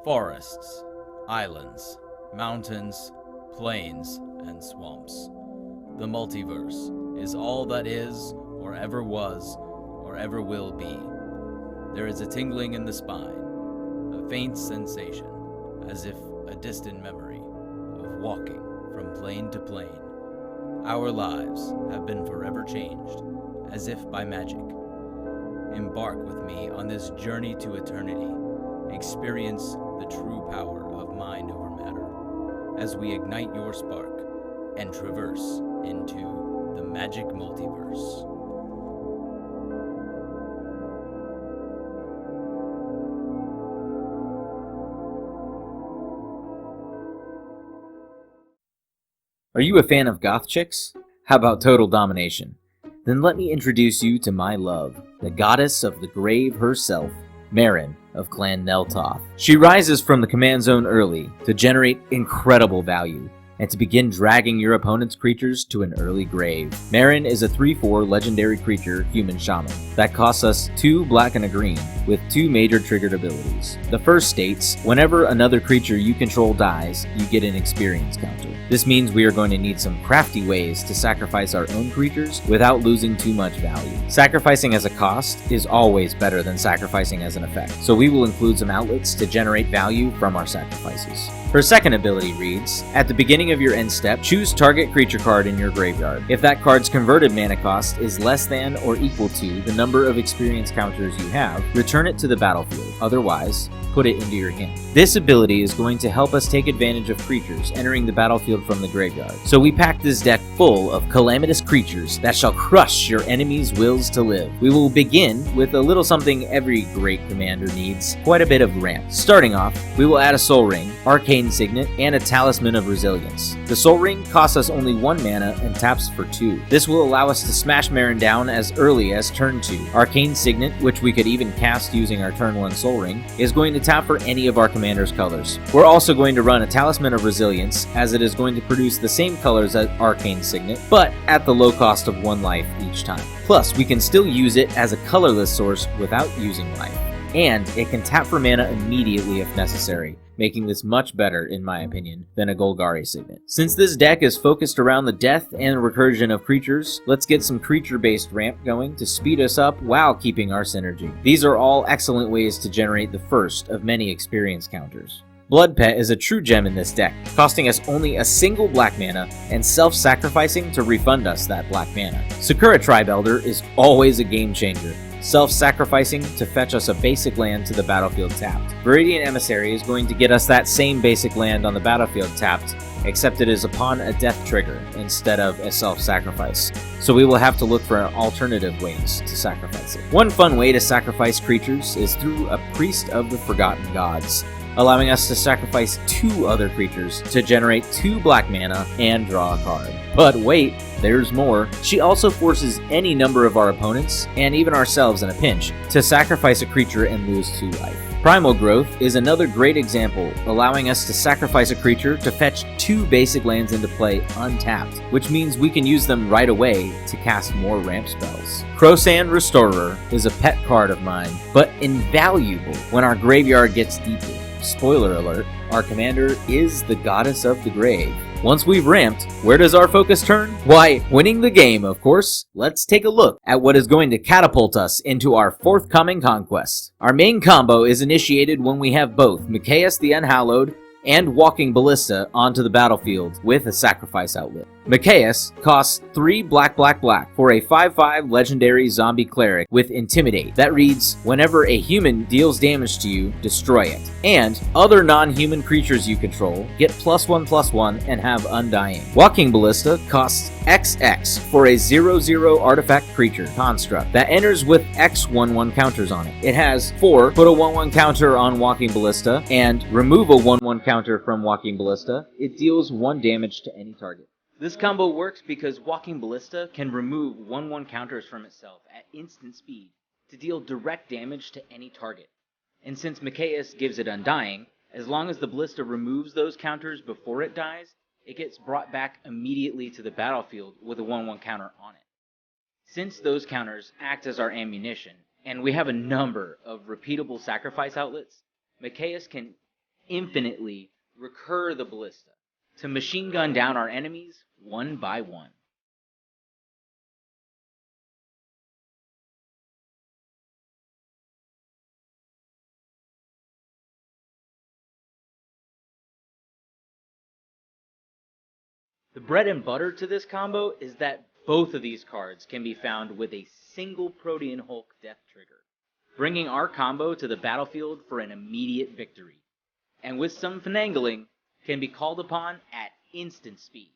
Forests, islands, mountains, plains, and swamps. The multiverse is all that is, or ever was, or ever will be. There is a tingling in the spine, a faint sensation, as if a distant memory of walking from plane to plane. Our lives have been forever changed, as if by magic. Embark with me on this journey to eternity. Experience the true power of mind over matter as we ignite your spark and traverse into the magic multiverse. Are you a fan of goth chicks? How about total domination? Then let me introduce you to my love, the goddess of the grave herself, Meren of Clan Nel Toth. She rises from the command zone early to generate incredible value and to begin dragging your opponent's creatures to an early grave. Meren is a 3/4 legendary creature human shaman that costs us 2 black and a green with 2 major triggered abilities. The first states, whenever another creature you control dies, you get an experience counter. This means we are going to need some crafty ways to sacrifice our own creatures without losing too much value. Sacrificing as a cost is always better than sacrificing as an effect, so we will include some outlets to generate value from our sacrifices. Her second ability reads, at the beginning of your end step, choose target creature card in your graveyard. If that card's converted mana cost is less than or equal to the number of experience counters you have, return it to the battlefield. Otherwise, put it into your hand. This ability is going to help us take advantage of creatures entering the battlefield from the graveyard. So we packed this deck full of calamitous creatures that shall crush your enemies' wills to live. We will begin with a little something every great commander needs, quite a bit of ramp. Starting off, we will add a Soul Ring, Arcane Signet, and a Talisman of Resilience. The Soul Ring costs us only 1 mana and taps for 2. This will allow us to smash Meren down as early as turn 2. Arcane Signet, which we could even cast using our turn 1 Soul Ring, is going to tap for any of our commander's colors. We're also going to run a Talisman of Resilience, as it is going to produce the same colors as Arcane Signet, but at the low cost of 1 life each time. Plus, we can still use it as a colorless source without using life, and it can tap for mana immediately if necessary, making this much better, in my opinion, than a Golgari Signet. Since this deck is focused around the death and recursion of creatures, let's get some creature-based ramp going to speed us up while keeping our synergy. These are all excellent ways to generate the first of many experience counters. Blood Pet is a true gem in this deck, costing us only a single black mana and self-sacrificing to refund us that black mana. Sakura Tribe Elder is always a game changer, self-sacrificing to fetch us a basic land to the battlefield tapped. Viridian Emissary is going to get us that same basic land on the battlefield tapped, except it is upon a death trigger instead of a self-sacrifice, so we will have to look for alternative ways to sacrifice it. One fun way to sacrifice creatures is through a Priest of the Forgotten Gods, allowing us to sacrifice 2 other creatures to generate 2 black mana and draw a card. But wait, there's more. She also forces any number of our opponents, and even ourselves in a pinch, to sacrifice a creature and lose 2 life. Primal Growth is another great example, allowing us to sacrifice a creature to fetch 2 basic lands into play untapped, which means we can use them right away to cast more ramp spells. Crowsand Restorer is a pet card of mine, but invaluable when our graveyard gets deeper. Spoiler alert, our commander is the goddess of the grave. Once we've ramped, where does our focus turn? Why, winning the game, of course. Let's take a look at what is going to catapult us into our forthcoming conquest. Our main combo is initiated when we have both Mikaeus the Unhallowed and Walking Ballista onto the battlefield with a sacrifice outlet. Mikaeus costs 3 black for a 5/5 legendary zombie cleric with Intimidate that reads, whenever a human deals damage to you, destroy it. And other non-human creatures you control get +1/+1 and have Undying. Walking Ballista costs XX for a 0/0 artifact creature construct that enters with X 1/1 counters on it. It has 4, put a 1/1 counter on Walking Ballista, and remove a 1/1 counter from Walking Ballista. It deals 1 damage to any target. This combo works because Walking Ballista can remove 1/1 counters from itself at instant speed to deal direct damage to any target. And since Mikaeus gives it Undying, as long as the Ballista removes those counters before it dies, it gets brought back immediately to the battlefield with a 1/1 counter on it. Since those counters act as our ammunition, and we have a number of repeatable sacrifice outlets, Mikaeus can infinitely recur the ballista to machine gun down our enemies one by one. The bread and butter to this combo is that both of these cards can be found with a single Protean Hulk death trigger, bringing our combo to the battlefield for an immediate victory, and with some finagling, can be called upon at instant speed.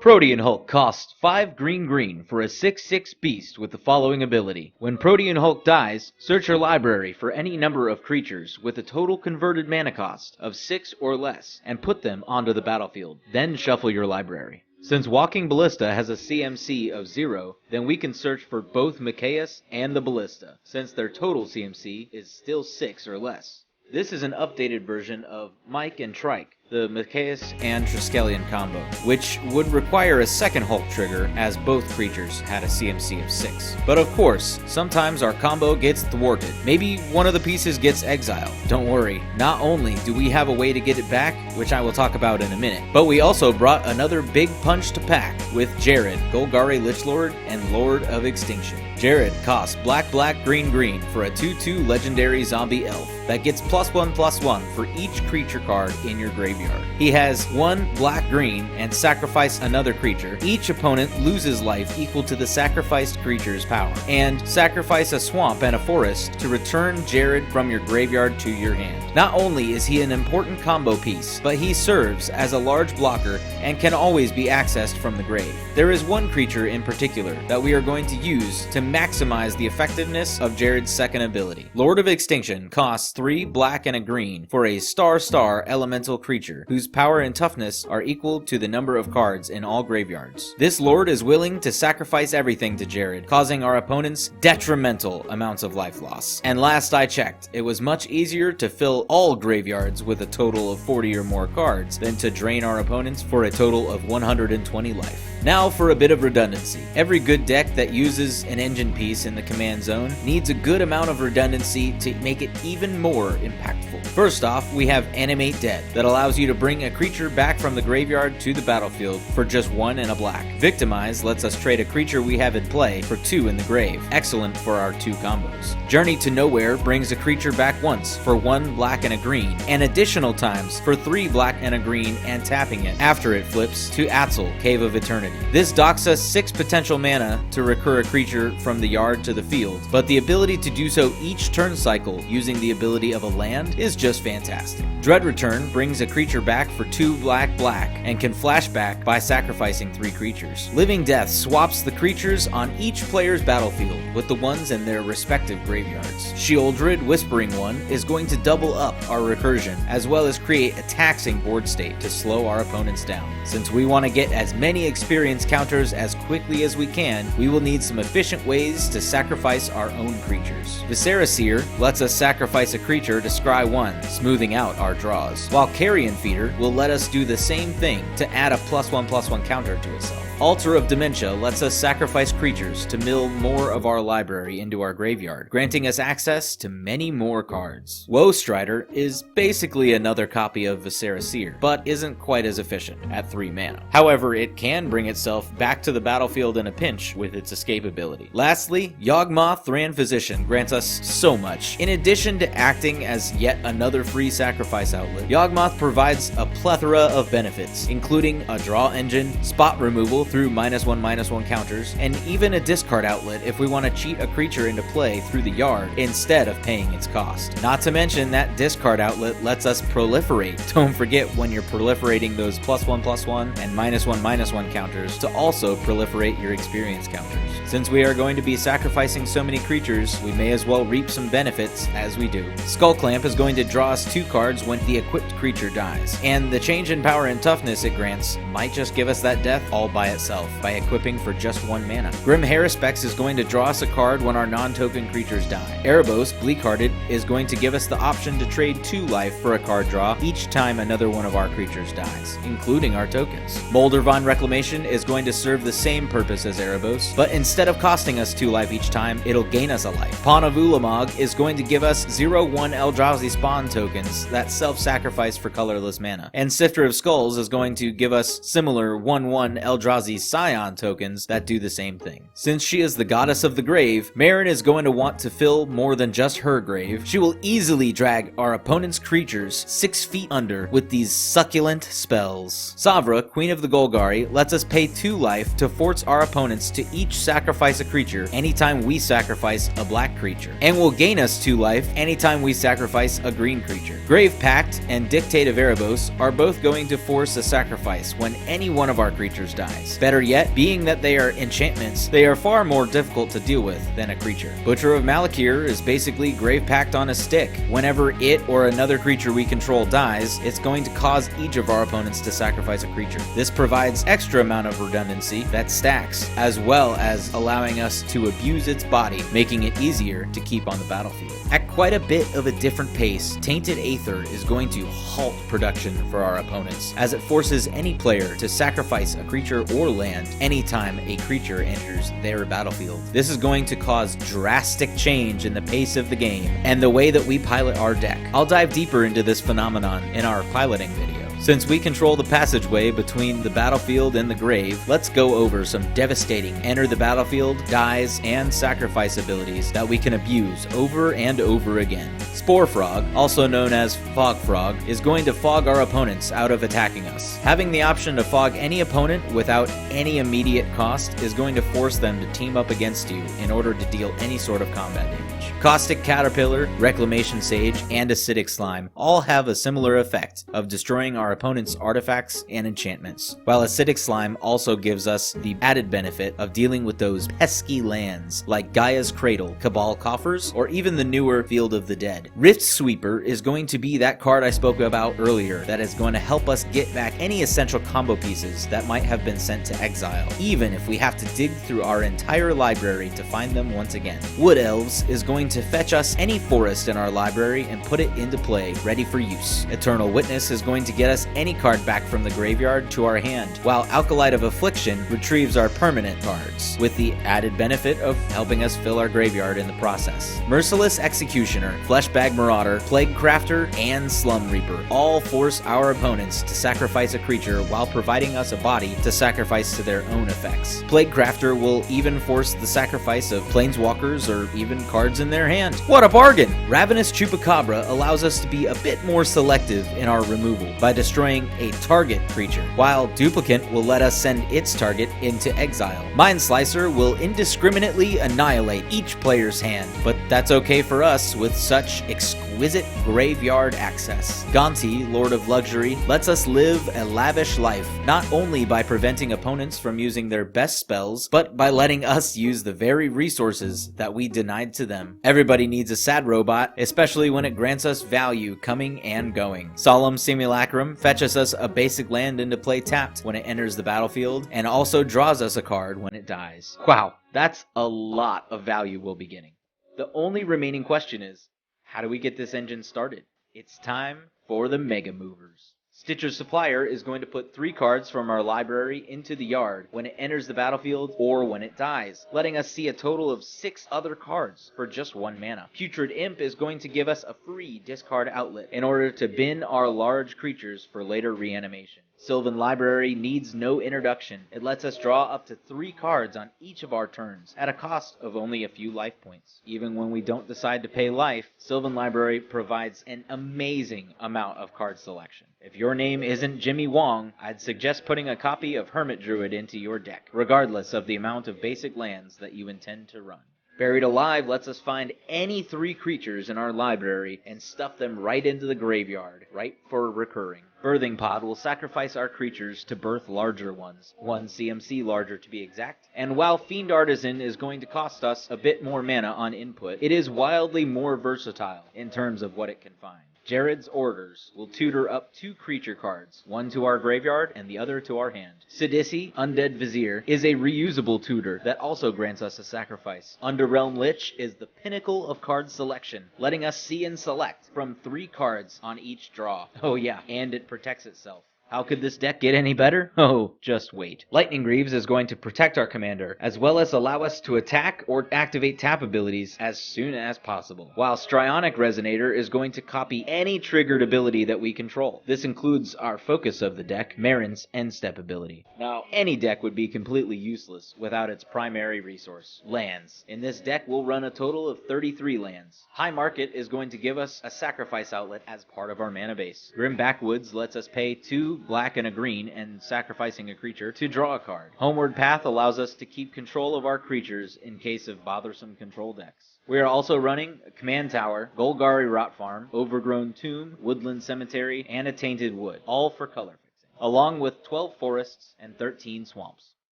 Protean Hulk costs 5 green for a 6/6 beast with the following ability. When Protean Hulk dies, search your library for any number of creatures with a total converted mana cost of 6 or less and put them onto the battlefield. Then shuffle your library. Since Walking Ballista has a CMC of 0, then we can search for both Mikaeus and the Ballista, since their total CMC is still 6 or less. This is an updated version of Mike and Trike, the Mikaeus and Triskelion combo, which would require a second Hulk trigger as both creatures had a CMC of 6. But of course, sometimes our combo gets thwarted. Maybe one of the pieces gets exiled. Don't worry, not only do we have a way to get it back, which I will talk about in a minute, but we also brought another big punch to pack with Jared, Golgari Lichlord, and Lord of Extinction. Jared costs black green for a 2/2 legendary zombie elf that gets +1/+1 for each creature card in your graveyard. He has 1 black-green and sacrifice another creature. Each opponent loses life equal to the sacrificed creature's power, and sacrifice a swamp and a forest to return Jared from your graveyard to your hand. Not only is he an important combo piece, but he serves as a large blocker and can always be accessed from the grave. There is one creature in particular that we are going to use to maximize the effectiveness of Jared's second ability. Lord of Extinction costs 3 black and a green for a star elemental creature whose power and toughness are equal to the number of cards in all graveyards. This lord is willing to sacrifice everything to Jared, causing our opponents detrimental amounts of life loss. And last I checked, it was much easier to fill all graveyards with a total of 40 or more cards than to drain our opponents for a total of 120 life. Now for a bit of redundancy. Every good deck that uses an engine piece in the command zone needs a good amount of redundancy to make it even more impactful. First off, we have Animate Dead that allows you to bring a creature back from the graveyard to the battlefield for just 1 and a black. Victimize lets us trade a creature we have in play for 2 in the grave. Excellent for our 2 combos. Journey to Nowhere brings a creature back once for 1 black and a green, and additional times for 3 black and a green and tapping it after it flips to Atzel, Cave of Eternity. This docks us 6 potential mana to recur a creature from the yard to the field, but the ability to do so each turn cycle using the ability of a land is just fantastic. Dread Return brings a creature back for 2 black and can flash back by sacrificing 3 creatures. Living Death swaps the creatures on each player's battlefield with the ones in their respective graveyards. Sheoldred Whispering One is going to double up our recursion, as well as create a taxing board state to slow our opponents down. Since we want to get as many experience counters as quickly as we can, we will need some efficient ways to sacrifice our own creatures. Viscera Seer lets us sacrifice a creature to scry 1, smoothing out our draws, while Carrion Feeder will let us do the same thing to add a +1/+1 counter to itself. Altar of Dementia lets us sacrifice creatures to mill more of our library into our graveyard, granting us access to many more cards. Woe Strider is basically another copy of Viscera Seer, but isn't quite as efficient at 3 mana. However, it can bring itself back to the battlefield in a pinch with its escape ability. Lastly, Yawgmoth Thran Physician grants us so much. In addition to acting as yet another free sacrifice outlet, Yawgmoth provides a plethora of benefits, including a draw engine, spot removal through -1/-1 counters, and even a discard outlet if we want to cheat a creature into play through the yard instead of paying its cost. Not to mention that discard outlet lets us proliferate. Don't forget when you're proliferating those +1/+1 and -1/-1 counters to also proliferate your experience counters. Since we are going to be sacrificing so many creatures, we may as well reap some benefits as we do. Skull Clamp is going to draw us 2 cards when the equipped creature dies, and the change in power and toughness it grants might just give us that death all by itself. itself by equipping for just 1 mana. Grim Haruspex is going to draw us a card when our non-token creatures die. Erebos, Bleakhearted, is going to give us the option to trade 2 life for a card draw each time another one of our creatures dies, including our tokens. Moldervine Reclamation is going to serve the same purpose as Erebos, but instead of costing us 2 life each time, it'll gain us a life. Pawn of Ulamog is going to give us 0/1 Eldrazi spawn tokens that self-sacrifice for colorless mana. And Sifter of Skulls is going to give us similar 1/1 Eldrazi Scion tokens that do the same thing. Since she is the goddess of the grave, Meren is going to want to fill more than just her grave. She will easily drag our opponent's creatures 6 feet under with these succulent spells. Savra, Queen of the Golgari, lets us pay 2 life to force our opponents to each sacrifice a creature anytime we sacrifice a black creature, and will gain us 2 life anytime we sacrifice a green creature. Grave Pact and Dictate of Erebos are both going to force a sacrifice when any one of our creatures dies. Better yet, being that they are enchantments, they are far more difficult to deal with than a creature. Butcher of Malakir is basically Grave Pact on a stick. Whenever it or another creature we control dies, it's going to cause each of our opponents to sacrifice a creature. This provides extra amount of redundancy that stacks, as well as allowing us to abuse its body, making it easier to keep on the battlefield. At quite a bit of a different pace, Tainted Aether is going to halt production for our opponents, as it forces any player to sacrifice a creature or land anytime a creature enters their battlefield. This is going to cause drastic change in the pace of the game and the way that we pilot our deck. I'll dive deeper into this phenomenon in our piloting video. Since we control the passageway between the battlefield and the grave, let's go over some devastating enter the battlefield, dies, and sacrifice abilities that we can abuse over and over again. Spore Frog, also known as Fog Frog, is going to fog our opponents out of attacking us. Having the option to fog any opponent without any immediate cost is going to force them to team up against you in order to deal any sort of combat damage. Caustic Caterpillar, Reclamation Sage, and Acidic Slime all have a similar effect of destroying our opponent's artifacts and enchantments, while Acidic Slime also gives us the added benefit of dealing with those pesky lands like Gaia's Cradle, Cabal Coffers, or even the newer Field of the Dead. Rift Sweeper is going to be that card I spoke about earlier that is going to help us get back any essential combo pieces that might have been sent to exile, even if we have to dig through our entire library to find them once again. Wood Elves is going to fetch us any forest in our library and put it into play, ready for use. Eternal Witness is going to get us any card back from the graveyard to our hand, while Alkalite of Affliction retrieves our permanent cards, with the added benefit of helping us fill our graveyard in the process. Merciless Executioner, Fleshbag Marauder, Plague Crafter, and Slum Reaper all force our opponents to sacrifice a creature while providing us a body to sacrifice to their own effects. Plague Crafter will even force the sacrifice of planeswalkers or even cards in their hand. What a bargain! Ravenous Chupacabra allows us to be a bit more selective in our removal by destroying a target creature, while Duplicant will let us send its target into exile. Mind Slicer will indiscriminately annihilate each player's hand, but that's okay for us with such exquisite graveyard access. Gonti, Lord of Luxury, lets us live a lavish life, not only by preventing opponents from using their best spells, but by letting us use the very resources that we denied to them. Everybody needs a sad robot, especially when it grants us value coming and going. Solemn Simulacrum fetches us a basic land into play tapped when it enters the battlefield, and also draws us a card when it dies. Wow, that's a lot of value we'll be getting. The only remaining question is, how do we get this engine started? It's time for the Mega Movers. Stitcher's Supplier is going to put 3 cards from our library into the yard when it enters the battlefield or when it dies, letting us see a total of 6 other cards for just 1 mana. Putrid Imp is going to give us a free discard outlet in order to bin our large creatures for later reanimation. Sylvan Library needs no introduction. It lets us draw up to 3 cards on each of our turns at a cost of only a few life points. Even when we don't decide to pay life, Sylvan Library provides an amazing amount of card selection. If your name isn't Jimmy Wong, I'd suggest putting a copy of Hermit Druid into your deck, regardless of the amount of basic lands that you intend to run. Buried Alive lets us find any 3 creatures in our library and stuff them right into the graveyard, right for recurring. Birthing Pod will sacrifice our creatures to birth larger ones, 1 CMC larger to be exact, and while Fiend Artisan is going to cost us a bit more mana on input, it is wildly more versatile in terms of what it can find. Jared's Orders will tutor up 2 creature cards, one to our graveyard and the other to our hand. Sidisi, Undead Vizier, is a reusable tutor that also grants us a sacrifice. Underrealm Lich is the pinnacle of card selection, letting us see and select from 3 cards on each draw. Oh yeah, and it protects itself. How could this deck get any better? Oh, just wait. Lightning Greaves is going to protect our commander, as well as allow us to attack or activate tap abilities as soon as possible. While Strionic Resonator is going to copy any triggered ability that we control. This includes our focus of the deck, Meren's End Step ability. Now, any deck would be completely useless without its primary resource, lands. In this deck, we'll run a total of 33 lands. High Market is going to give us a sacrifice outlet as part of our mana base. Grim Backwoods lets us pay 2 black and a green and sacrificing a creature to draw a card. Homeward Path allows us to keep control of our creatures in case of bothersome control decks. We are also running a Command Tower, Golgari Rot Farm, Overgrown Tomb, Woodland Cemetery, and a Tainted Wood, all for color fixing, along with 12 forests and 13 swamps.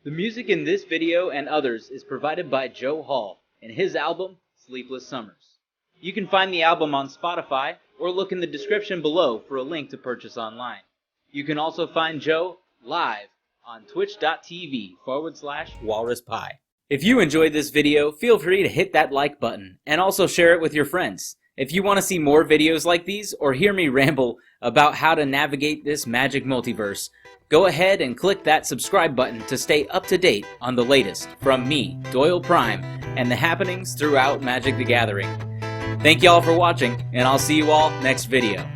The music in this video and others is provided by Joe Hall in his album, Sleepless Summers. You can find the album on Spotify or look in the description below for a link to purchase online. You can also find Joe live on twitch.tv/walruspie. If you enjoyed this video, feel free to hit that like button and also share it with your friends. If you want to see more videos like these or hear me ramble about how to navigate this magic multiverse, go ahead and click that subscribe button to stay up to date on the latest from me, Doyle Prime, and the happenings throughout Magic the Gathering. Thank y'all for watching, and I'll see you all next video.